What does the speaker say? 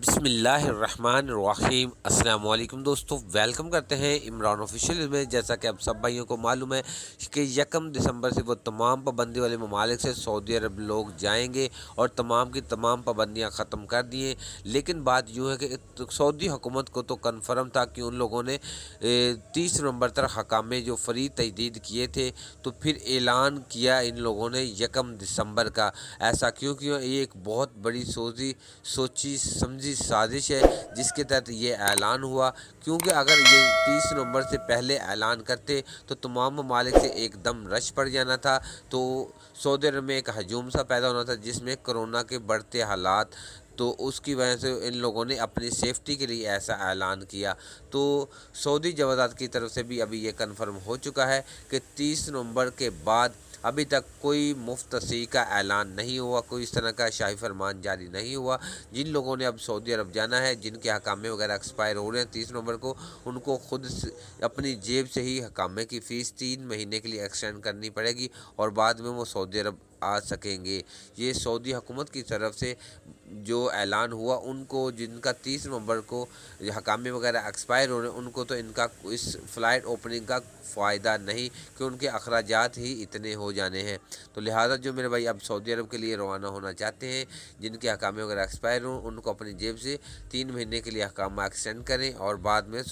بسم اللہ الرحمن الرحیم۔ السلام علیکم دوستو، ویلکم کرتے ہیں عمران آفیشیل میں۔ جیسا کہ اب سب بھائیوں کو معلوم ہے کہ 1 دسمبر سے وہ تمام پابندی والے ممالک سے سعودی عرب لوگ جائیں گے اور تمام کی تمام پابندیاں ختم کر دی ہیں۔ لیکن بات یوں ہے کہ سعودی حکومت کو تو کنفرم تھا کہ ان لوگوں نے 30 نومبر تک اقامے جو فری تجدید کیے تھے، تو پھر اعلان کیا ان لوگوں نے 1 دسمبر کا۔ ایسا کیوں یہ ایک بہت بڑی سوچی سمجھی سازش ہے جس کے تحت یہ اعلان ہوا، کیونکہ اگر یہ 30 نومبر سے پہلے اعلان کرتے تو تمام ممالک سے ایک دم رش پڑ جانا تھا، تو سعودی عرب میں ایک ہجوم سا پیدا ہونا تھا جس میں کرونا کے بڑھتے حالات، تو اس کی وجہ سے ان لوگوں نے اپنی سیفٹی کے لیے ایسا اعلان کیا۔ تو سعودی جوازات کی طرف سے بھی ابھی یہ کنفرم ہو چکا ہے کہ 30 نومبر کے بعد ابھی تک کوئی مفت تصحیح کا اعلان نہیں ہوا، کوئی اس طرح کا شاہی فرمان جاری نہیں ہوا۔ جن لوگوں نے اب سعودی عرب جانا ہے، جن کے اقامے وغیرہ ایکسپائر ہو رہے ہیں 30 نومبر کو، ان کو خود اپنی جیب سے ہی اقامے کی فیس 3 مہینے کے لیے ایکسٹینڈ کرنی پڑے گی اور بعد میں وہ سعودی عرب آ سکیں گے۔ یہ سعودی حکومت کی طرف سے جو اعلان ہوا، ان کو جن کا 30 نومبر کو اقامے وغیرہ ایکسپائر ہو رہے ہیں، ان کو تو ان کا اس فلائٹ اوپننگ کا فائدہ نہیں، کہ ان کے اخراجات ہی اتنے ہو جانے ہیں۔ تو لہٰذا جو میرے بھائی اب سعودی عرب کے لیے روانہ ہونا چاہتے ہیں، جن کے اقامے وغیرہ ایکسپائر ہوں، ان کو اپنی جیب سے 3 مہینے کے لیے اقامہ ایکسٹینڈ کریں اور بعد میں